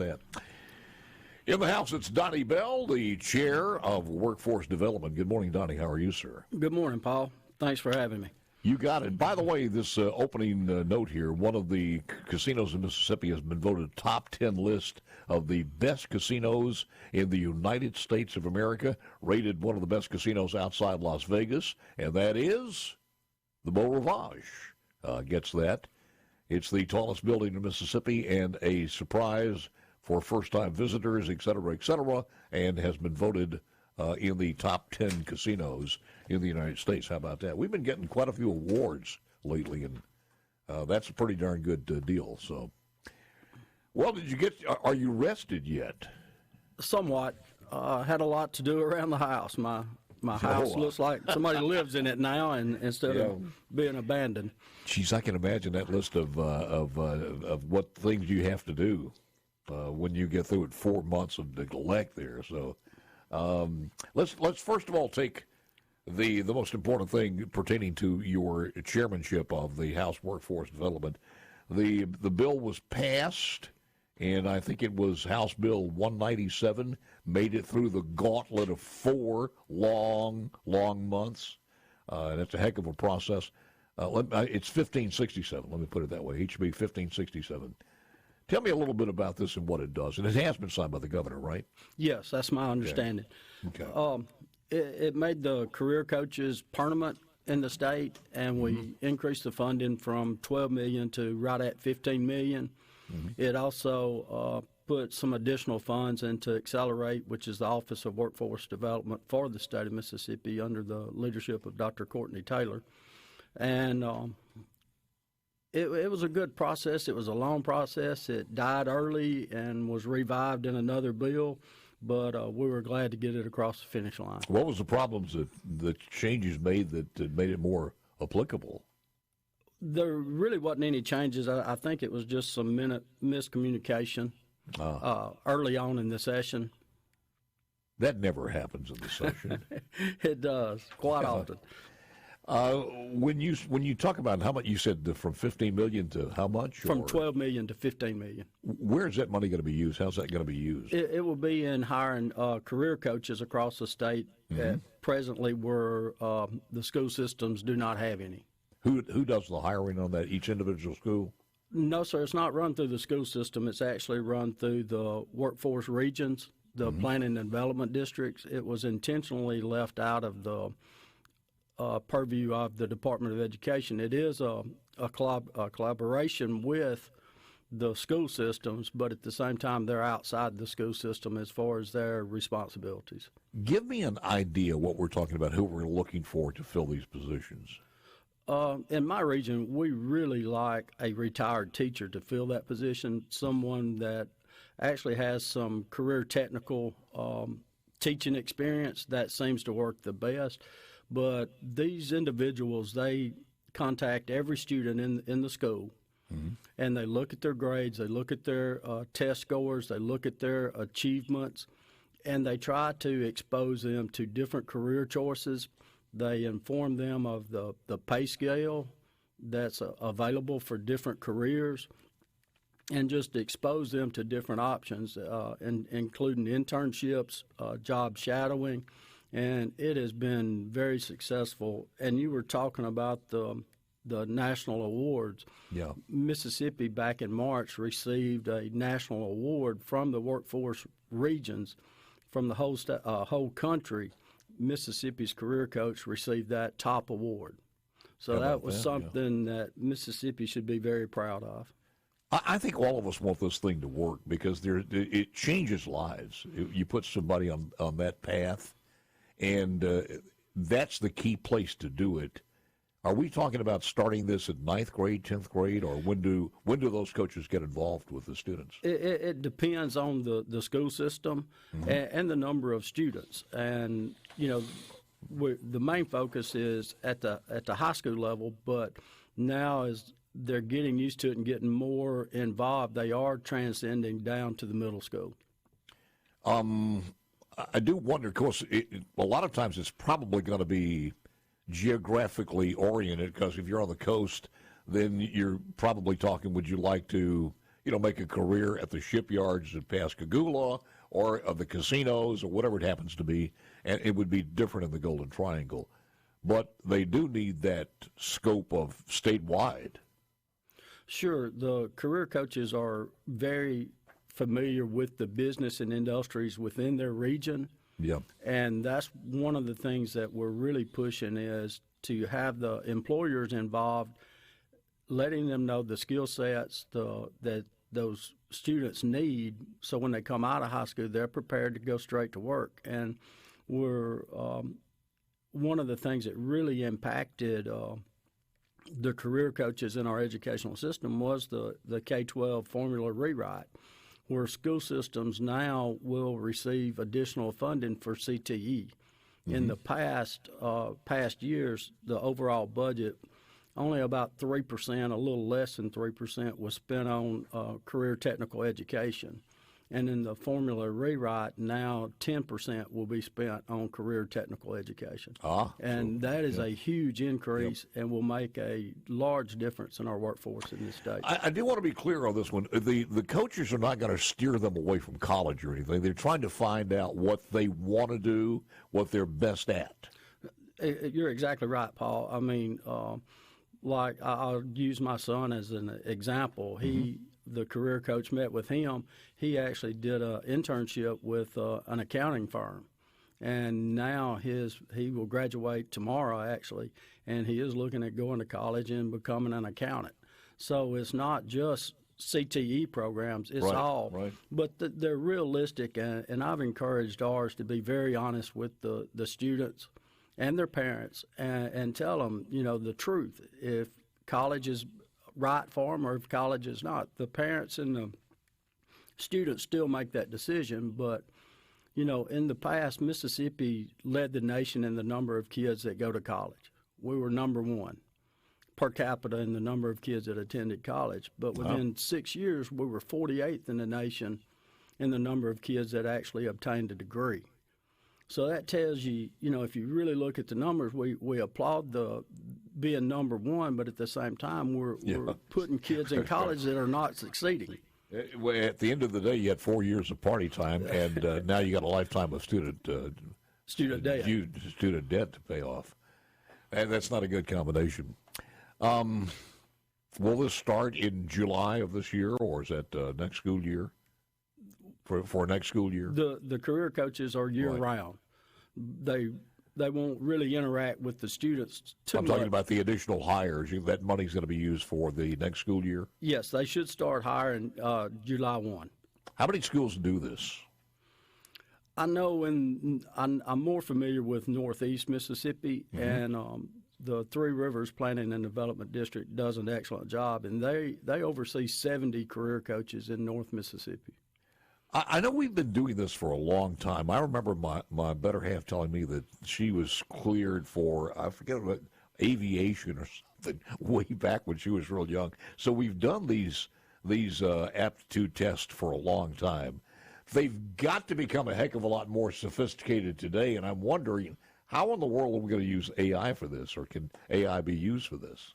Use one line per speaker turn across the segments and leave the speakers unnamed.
that? In the house, it's Donnie Bell, the chair of Workforce Development. Good morning, Donnie. How are you, sir?
Good morning, Paul. Thanks for having me.
You got it. By the way, this opening note here, one of the casinos in Mississippi has been voted top 10 list of the best casinos in the United States of America, rated one of the best casinos outside Las Vegas, and that is the Beau Rivage. Gets that. It's the tallest building in Mississippi and a surprise for first-time visitors, et cetera, and has been voted in the top 10 casinos in the United States. How about that? We've been getting quite a few awards lately, and that's a pretty darn good deal. So, well, are you rested yet?
Somewhat. Had a lot to do around the house. My house looks like somebody lives in it now, and instead of being abandoned.
Geez, I can imagine that list of what things you have to do when you get through it. 4 months of neglect there. So let's first of all take the most important thing pertaining to your chairmanship of the House Workforce Development. The bill was passed, and I think it was House Bill 197, made it through the gauntlet of 4 long months. That's a heck of a process. It's 1567, let me put it that way, HB 1567. Tell me a little bit about this and what it does. And it has been signed by the governor, right?
Yes, that's my understanding.
Okay.
It made the career coaches permanent in the state, and we increased the funding from $12 million to right at $15 million. It also put some additional funds into Accelerate, which is the Office of Workforce Development for the state of Mississippi under the leadership of Dr. Courtney Taylor. And it was a good process. It was a long process. It died early and was revived in another bill, but we were glad to get it across the finish line.
What was the problems that the changes made that made it more applicable?
There really wasn't any changes. I think it was just some miscommunication early on in the session.
That never happens in the session.
It does, quite often.
When you talk about how much, you said from $15 million to how much?
From $12 million to $15 million.
Where is that money going to be used? How's that going to be used?
It will be in hiring career coaches across the state that presently where the school systems do not have any.
Who does the hiring on that? Each individual school?
No, sir. It's not run through the school system. It's actually run through the workforce regions, the planning and development districts. It was intentionally left out of the purview of the Department of Education. It is a collaboration with the school systems, but at the same time, they're outside the school system as far as their responsibilities.
Give me an idea what we're talking about, who we're looking for to fill these positions.
In my region, we really like a retired teacher to fill that position, someone that actually has some career technical teaching experience. That seems to work the best. But these individuals, they contact every student in the school, and they look at their grades, they look at their test scores, they look at their achievements, and they try to expose them to different career choices. They inform them of the pay scale that's available for different careers, and just expose them to different options, including internships, job shadowing. And it has been very successful. And you were talking about the national awards.
Yeah.
Mississippi back in March received a national award from the workforce regions from the whole country. Mississippi's career coach received that top award. So that was something that Mississippi should be very proud of.
I think all of us want this thing to work because it changes lives. You put somebody on that path. And that's the key place to do it. Are we talking about starting this at 9th grade, 10th grade, or when do those coaches get involved with the students?
It depends on the school system and the number of students. And, the main focus is at the high school level, but now as they're getting used to it and getting more involved, they are transcending down to the middle school.
I do wonder, of course, a lot of times it's probably going to be geographically oriented because if you're on the coast, then you're probably talking, would you like to make a career at the shipyards at Pascagoula or of the casinos or whatever it happens to be, and it would be different in the Golden Triangle. But they do need that scope of statewide.
Sure. The career coaches are very familiar with the business and industries within their region.
Yeah.
And that's one of the things that we're really pushing is to have the employers involved, letting them know the skill sets that those students need, so when they come out of high school, they're prepared to go straight to work. And we're one of the things that really impacted the career coaches in our educational system was the K-12 formula rewrite, where school systems now will receive additional funding for CTE. Mm-hmm. In the past years, the overall budget, only about 3%, a little less than 3%, was spent on career technical education. And in the formula rewrite, now 10% will be spent on career technical education. And that is a huge increase and will make a large difference in our workforce in this state.
I do want to be clear on this one. The coaches are not going to steer them away from college or anything. They're trying to find out what they want to do, what they're best at.
You're exactly right, Paul. I mean, like I'll use my son as an example. The career coach met with him. He actually did an internship with an accounting firm, and now he will graduate tomorrow actually, and he is looking at going to college and becoming an accountant. So it's not just CTE programs; it's all. Right. But they're realistic, and I've encouraged ours to be very honest with the students and their parents, and tell them the truth. If college is right for them or if college is not. The parents and the students still make that decision, but, in the past, Mississippi led the nation in the number of kids that go to college. We were number one per capita in the number of kids that attended college, but within 6 years, we were 48th in the nation in the number of kids that actually obtained a degree. So that tells you, if you really look at the numbers, we applaud the being number one, but at the same time, we're putting kids in college that are not succeeding.
At the end of the day, you had 4 years of party time, and now you got a lifetime of student debt to pay off, and that's not a good combination. Will this start in July of this year, or is that next school year? For next school year?
The career coaches are year-round. They won't really interact with the students too much.
I'm talking about the additional hires. That money's going to be used for the next school year?
Yes, they should start hiring July 1.
How many schools do this?
I know I'm more familiar with Northeast Mississippi, and the Three Rivers Planning and Development District does an excellent job, and they oversee 70 career coaches in North Mississippi.
I know we've been doing this for a long time. I remember my better half telling me that she was cleared for, I forget what, aviation or something way back when she was real young. So we've done these aptitude tests for a long time. They've got to become a heck of a lot more sophisticated today, and I'm wondering, how in the world are we going to use AI for this, or can AI be used for this?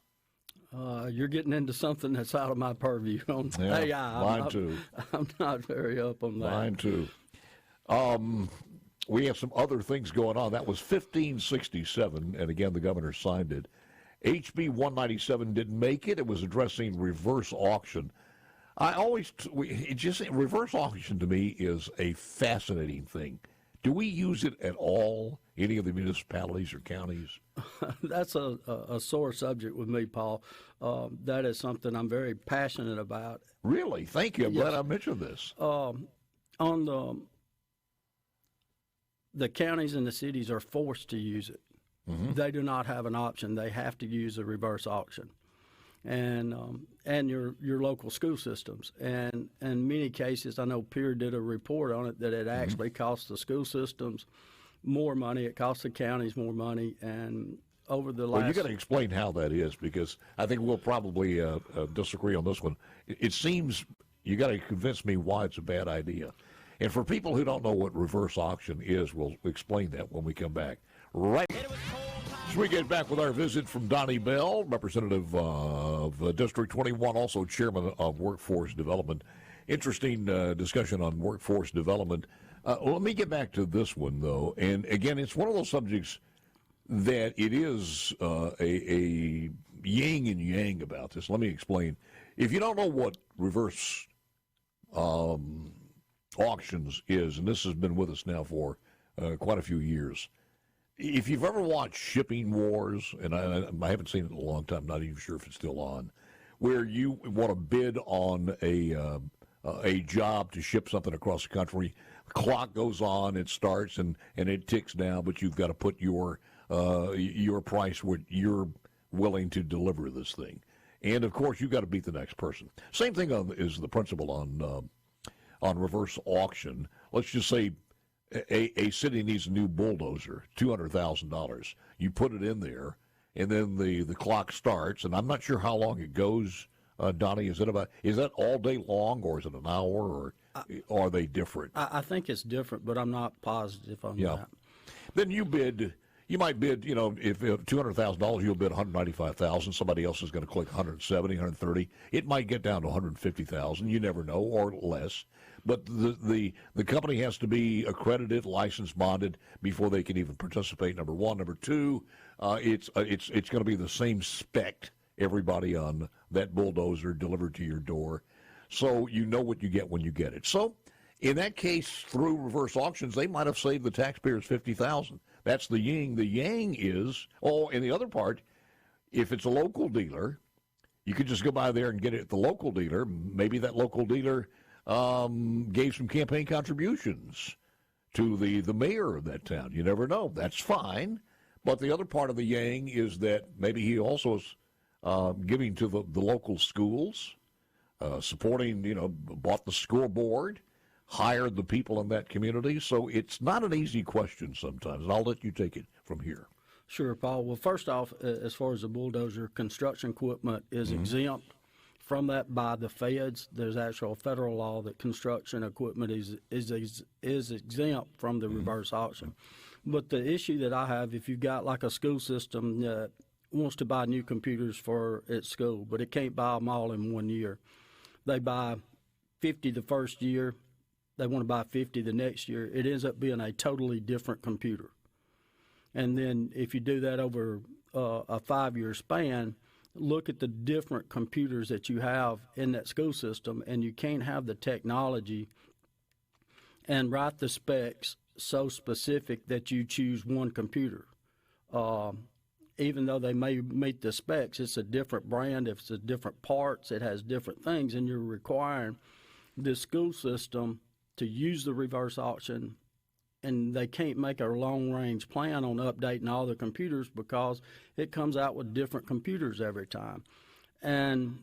You're getting into something that's out of my purview on AI.
Mine too.
I'm not very up on that.
Mine too. We have some other things going on. That was 1567, and again, the governor signed it. HB 197 didn't make it. It was addressing reverse auction. Reverse auction to me is a fascinating thing. Do we use it at all, any of the municipalities or counties?
That's a sore subject with me, Paul. That is something I'm very passionate about.
Really? Thank you. I'm glad I mentioned this.
On the counties and the cities are forced to use it. Mm-hmm. They do not have an option. They have to use a reverse auction. And your local school systems. And in many cases, I know Peer did a report on it, that it actually costs the school systems more money. It costs the counties more money. And over the last...
Well, you got to explain how that is, because I think we'll probably disagree on this one. It seems you got to convince me why it's a bad idea. And for people who don't know what reverse auction is, we'll explain that when we come back. Right. Next, we get back with our visit from Donnie Bell, representative of District 21, also chairman of Workforce Development. Interesting discussion on workforce development. Let me get back to this one, though. And again, it's one of those subjects that it is a yin and yang about this. Let me explain. If you don't know what reverse auctions is, and this has been with us now for quite a few years, if you've ever watched Shipping Wars, and I haven't seen it in a long time, not even sure if it's still on, where you want to bid on a job to ship something across the country, the clock goes on, it starts, and it ticks down, but you've got to put your price what you're willing to deliver this thing. And, of course, you've got to beat the next person. Same thing is the principle on reverse auction. Let's just say a city needs a new bulldozer, $200,000. You put it in there, and then the clock starts, and I'm not sure how long it goes. Donnie, is that all day long, or is it an hour, or are they different?
I think it's different, but I'm not positive on that.
Then you might bid, if $200,000, you'll bid $195,000. Somebody else is going to click $170,000, $130,000. It might get down to $150,000. You never know, or less. But the company has to be accredited, licensed, bonded before they can even participate. Number one. Number two, it's going to be the same spec, everybody on that bulldozer delivered to your door, so you know what you get when you get it. So in that case, through reverse auctions, they might have saved the taxpayers $50,000. That's the yin. The yang is, and the other part, if it's a local dealer, you could just go by there and get it at the local dealer. Maybe that local dealer gave some campaign contributions to the mayor of that town. You never know. That's fine. But the other part of the yang is that maybe he also is giving to the local schools, supporting, bought the school board, hired the people in that community. So it's not an easy question sometimes, and I'll let you take it from here.
Sure, Paul. Well, first off, as far as the bulldozer, construction equipment is exempt from that by the feds. There's actual federal law that construction equipment is exempt from the reverse auction. But the issue that I have, if you've got like a school system that wants to buy new computers for its school, but it can't buy them all in 1 year, they buy 50 the first year, they want to buy 50 the next year, it ends up being a totally different computer. And then if you do that over a 5-year span, look at the different computers that you have in that school system, and you can't have the technology and write the specs so specific that you choose one computer. Even though they may meet the specs, it's a different brand, it's a different parts, it has different things, and you're requiring the school system to use the reverse auction, and they can't make a long-range plan on updating all the computers because it comes out with different computers every time. And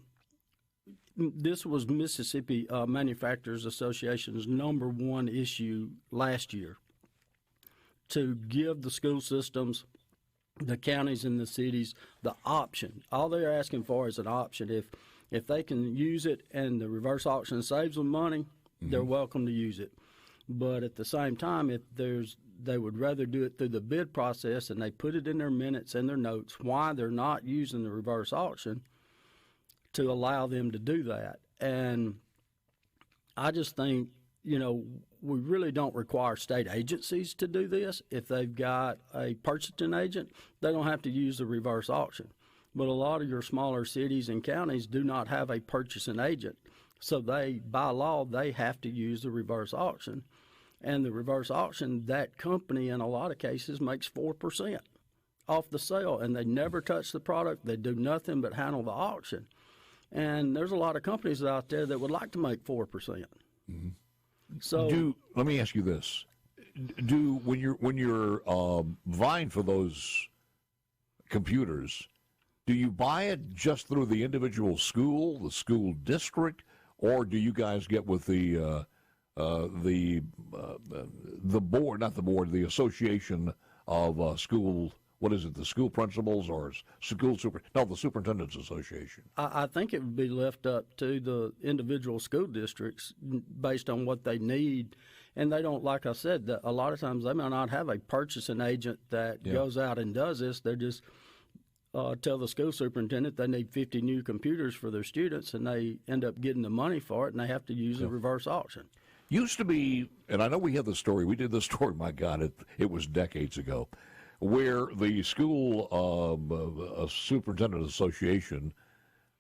this was Mississippi Manufacturers Association's #1 issue last year, to give the school systems, the counties and the cities, the option. All they're asking for is an option. If they can use it and the reverse auction saves them money, they're welcome to use it. But at the same time, if they would rather do it through the bid process, and they put it in their minutes and their notes why they're not using the reverse auction, to allow them to do that. And I just think, we really don't require state agencies to do this. If they've got a purchasing agent, they don't have to use the reverse auction. But a lot of your smaller cities and counties do not have a purchasing agent. So by law, they have to use the reverse auction. And the reverse auction, that company in a lot of cases makes 4% off the sale, and they never touch the product. They do nothing but handle the auction. And there's a lot of companies out there that would like to make 4%. So
let me ask you this: when you're vying for those computers, do you buy it just through the individual school, the school district, or do you guys get with the board, not the board, the association of school? What is it? The school principals or the superintendent's association?
I think it would be left up to the individual school districts based on what they need And they don't, like I said, a lot of times they may not have a purchasing agent that goes out and does this. They're just tell the school superintendent they need 50 new computers for their students, and they end up getting the money for it, and they have to use a reverse auction.
Used to be, and I know we have the story, we did this story, my God, it was decades ago, where the school superintendent association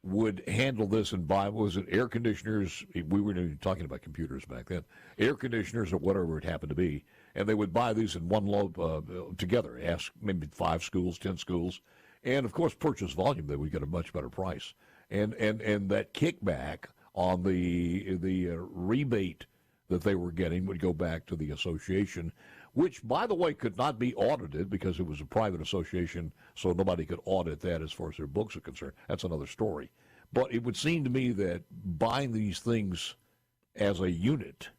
would handle this and buy, was it air conditioners? We were talking about computers back then, air conditioners or whatever it happened to be, and they would buy these in one load together, ask maybe 5 schools, 10 schools, and of course purchase volume, they would get a much better price. And that kickback on the rebate that they were getting would go back to the association, which, by the way, could not be audited because it was a private association, so nobody could audit that as far as their books are concerned. That's another story. But it would seem to me that buying these things as a unit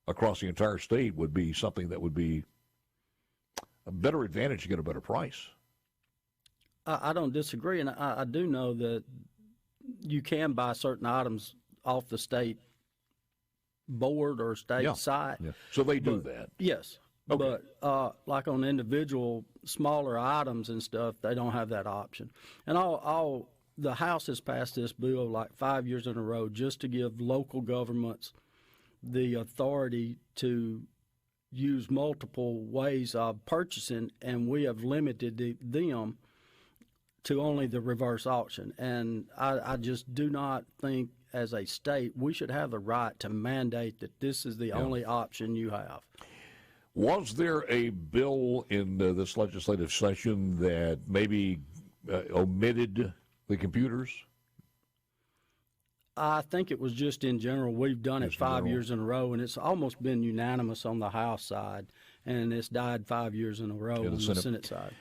across the entire state would be something that would be a better advantage to get a better price.
I don't disagree, and I do know that you can buy certain items off the state board or state site.
Yeah. So they do that.
Yes. Okay. But like on individual smaller items and stuff, they don't have that option. And the House has passed this bill like 5 years in a row just to give local governments the authority to use multiple ways of purchasing, and we have limited them to only the reverse auction. And I just do not think as a state we should have the right to mandate that this is the only option you have.
Was there a bill in this legislative session that maybe omitted the computers?
I think it was just in general. We've done it 5 years in a row, and it's almost been unanimous on the House side, and it's died 5 years in a row on the Senate side.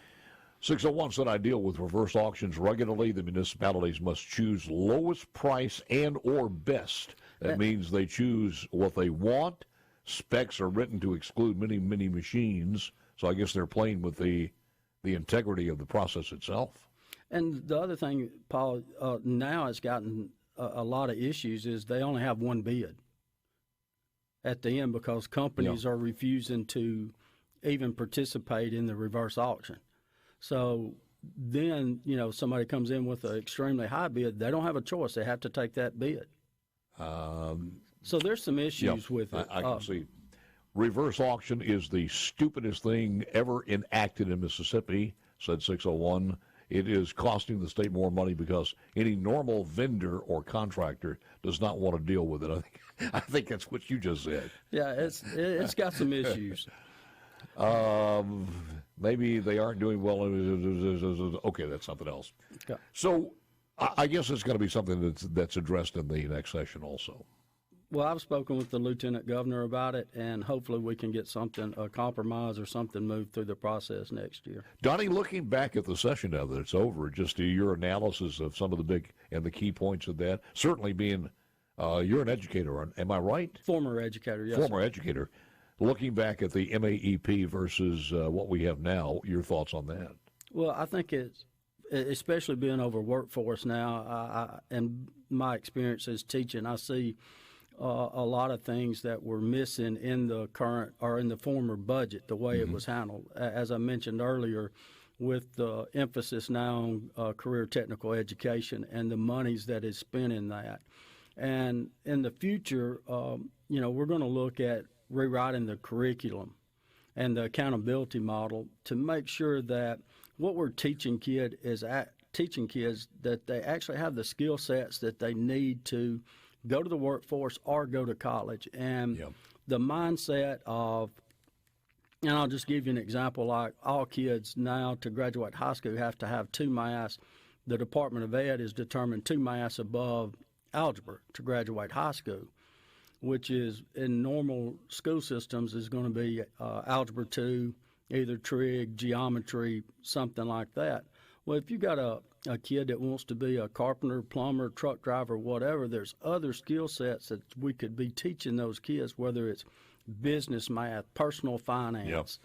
601 said, I deal with reverse auctions regularly. The municipalities must choose lowest price and or best. That means they choose what they want. Specs are written to exclude many, many machines. So I guess they're playing with the integrity of the process itself.
And the other thing, Paul, now it's gotten a lot of issues is they only have one bid at the end because companies are refusing to even participate in the reverse auction. So then, somebody comes in with an extremely high bid. They don't have a choice. They have to take that bid. So there's some issues with it.
I can see. Reverse auction is the stupidest thing ever enacted in Mississippi, said 601. It is costing the state more money because any normal vendor or contractor does not want to deal with it. I think that's what you just said.
Yeah, it's got some issues.
Maybe they aren't doing well. Okay, that's something else. Okay. So I guess it's going to be something that's addressed in the next session also.
Well, I've spoken with the lieutenant governor about it, and hopefully we can get something, a compromise or something moved through the process next year.
Donnie, looking back at the session now that it's over, just your analysis of some of the big and the key points of that, certainly being you're an educator, am I right?
Former educator, yes.
Former educator. Looking back at the MAEP versus what we have now, your thoughts on that?
Well, I think it's, especially being over workforce now, and my experience as teaching, I see a lot of things that were missing in the current or in the former budget, the way it was handled. As I mentioned earlier, with the emphasis now on career technical education and the monies that is spent in that. And in the future, we're going to look at rewriting the curriculum and the accountability model to make sure that what we're teaching kids that they actually have the skill sets that they need to go to the workforce or go to college. And the mindset of, and I'll just give you an example, like all kids now to graduate high school have to have 2 maths. The Department of Ed is determined 2 maths above algebra to graduate high school, which is in normal school systems is going to be algebra 2, either trig, geometry, something like that. Well, if you got a kid that wants to be a carpenter, plumber, truck driver, whatever, there's other skill sets that we could be teaching those kids, whether it's business math, personal finance,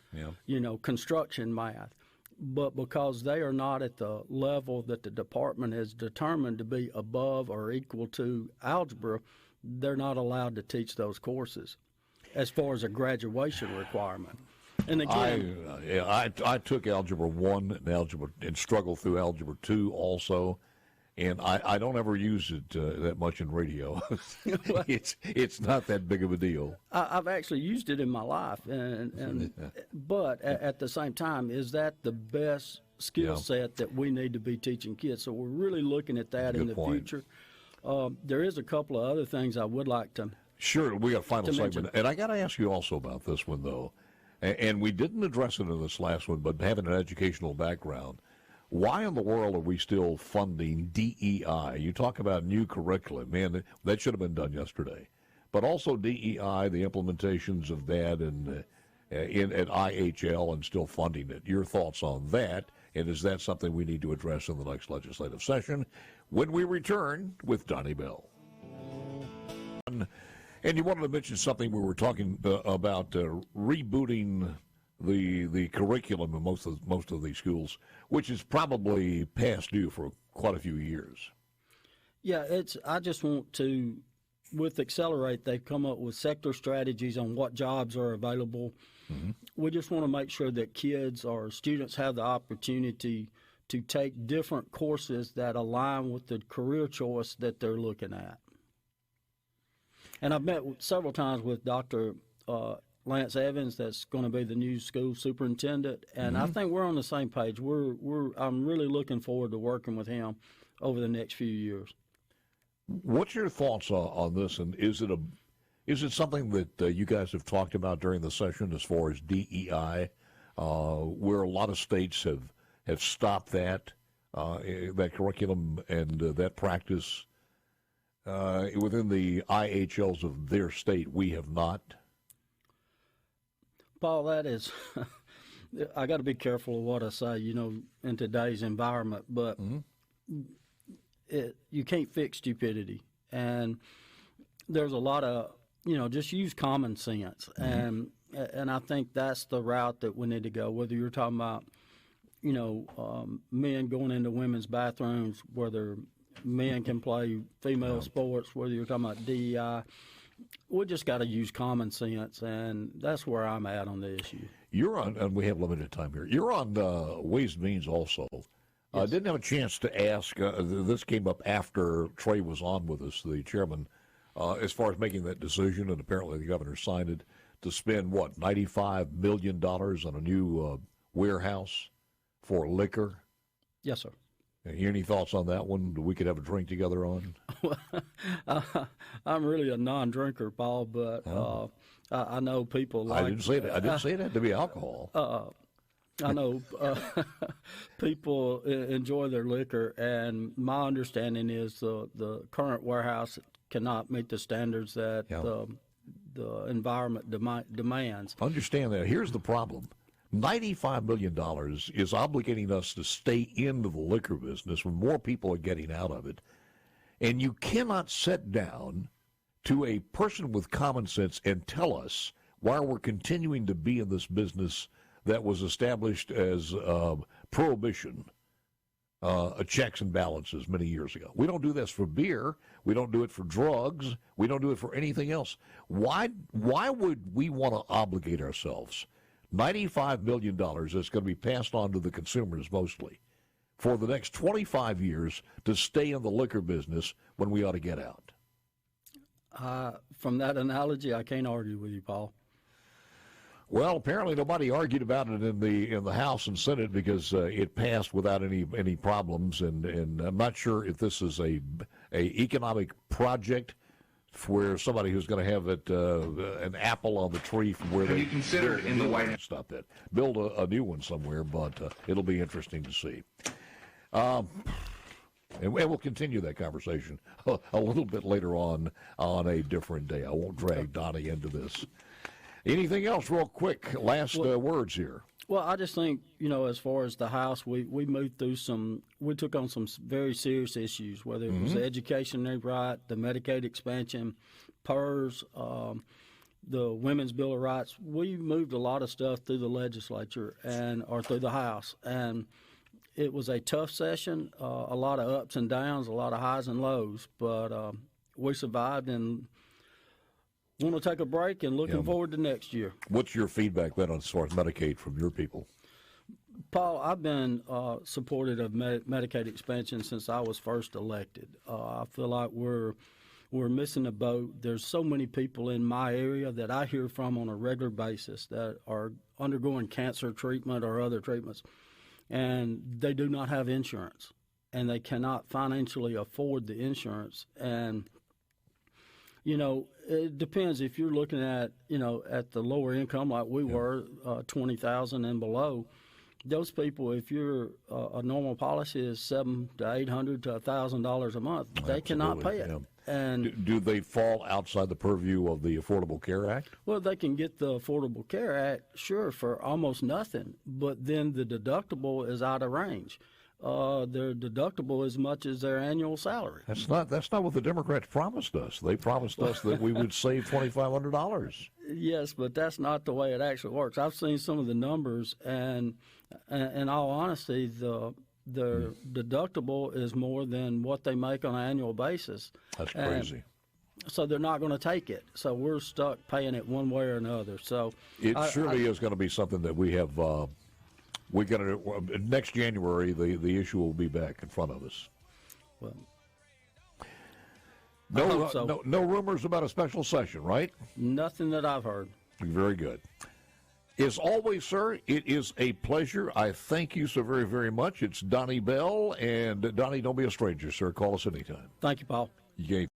construction math. But because they are not at the level that the department has determined to be above or equal to algebra, they're not allowed to teach those courses. as far as a graduation requirement. And again,
I took Algebra 1 and struggled through Algebra 2 also. And I don't ever use it that much in radio. It's not that big of a deal.
I've actually used it in my life, but at the same time, is that the best skill set that we need to be teaching kids? So we're really looking at that in the future. There is a couple of other things I would like to.
Sure, we got a final segment, and I got to ask you also about this one though, and we didn't address it in this last one, but having an educational background. Why in the world are we still funding DEI? You talk about new curriculum. Man, that should have been done yesterday. But also DEI, the implementations of that at IHL and still funding it. Your thoughts on that, and is that something we need to address in the next legislative session when we return with Donnie Bell? And you wanted to mention something we were talking about rebooting the curriculum in most of these schools, which is probably past due for quite a few years.
Yeah, I just want to, with Accelerate, they've come up with sector strategies on what jobs are available. Mm-hmm. We just want to make sure that kids or students have the opportunity to take different courses that align with the career choice that they're looking at. And I've met several times with Dr. Lance Evans, that's going to be the new school superintendent, and I think we're on the same page. I'm really looking forward to working with him over the next few years.
What's your thoughts on this, and is it something that you guys have talked about during the session as far as DEI, where a lot of states have stopped that curriculum and that practice within the IHLs of their state? We have not.
Paul, that is, I got to be careful of what I say, in today's environment, but you can't fix stupidity. And there's a lot of, just use common sense. And I think that's the route that we need to go, whether you're talking about, men going into women's bathrooms, whether men can play female sports, whether you're talking about DEI. We just got to use common sense, and that's where I'm at on the issue.
You're on, and we have limited time here. You're on Ways and Means also. I
Yes.
didn't have a chance to ask. This came up after Trey was on with us, the chairman, as far as making that decision, and apparently the governor signed it to spend, $95 million on a new warehouse for liquor.
Yes, sir.
Any thoughts on that one that we could have a drink together on?
I'm really a non-drinker, Paul, but I know people like...
I didn't say that. I didn't say it had to be alcohol.
I know people enjoy their liquor, and my understanding is the current warehouse cannot meet the standards that the environment demands.
Understand that. Here's the problem. $95 million is obligating us to stay into the liquor business when more people are getting out of it. And you cannot sit down to a person with common sense and tell us why we're continuing to be in this business that was established as prohibition, checks and balances many years ago. We don't do this for beer. We don't do it for drugs. We don't do it for anything else. Why would we want to obligate ourselves $95 million that's going to be passed on to the consumers mostly for the next 25 years to stay in the liquor business when we ought to get out?
From that analogy, I can't argue with you, Paul.
Well, apparently nobody argued about it in the House and Senate because it passed without any problems, and I'm not sure if this is a economic project where somebody who's going to have an apple on the tree from where
Have you considered in the White House?
Stop that. Build a new one somewhere, but it'll be interesting to see. And we'll continue that conversation a little bit later on a different day. I won't drag Donnie into this. Anything else real quick? Last words here.
Well, I just think, as far as the House, we moved through we took on some very serious issues, whether it was the education right, the Medicaid expansion, PERS, the Women's Bill of Rights. We moved a lot of stuff through the legislature or through the House, and it was a tough session, a lot of ups and downs, a lot of highs and lows, but we survived, and Want to take a break and looking forward to next year.
What's your feedback then on as far as Medicaid from your people?
Paul, I've been supportive of Medicaid expansion since I was first elected. I feel like we're missing the boat. There's so many people in my area that I hear from on a regular basis that are undergoing cancer treatment or other treatments, and they do not have insurance, and they cannot financially afford the insurance. And it depends if you're looking at at the lower income like we were, 20,000 and below. Those people, if you're a normal policy is $700 to $800 to $1,000 a month, they cannot pay it.
Yeah.
And
do they fall outside the purview of the Affordable Care Act?
Well, they can get the Affordable Care Act, sure, for almost nothing, but then the deductible is out of range. Their deductible as much as their annual salary.
That's not what the Democrats promised us. They promised us that we would save $2,500.
Yes, but that's not the way it actually works. I've seen some of the numbers, and in all honesty, the deductible is more than what they make on an annual basis.
That's crazy.
And so they're not going to take it. So we're stuck paying it one way or another. So
it surely is going to be something that we have. We're going to next January. The issue will be back in front of us.
Well,
no rumors about a special session, right?
Nothing that I've heard.
Very good. As always, sir, it is a pleasure. I thank you so very, very much. It's Donnie Bell, and Donnie, don't be a stranger, sir. Call us anytime.
Thank you, Paul.
You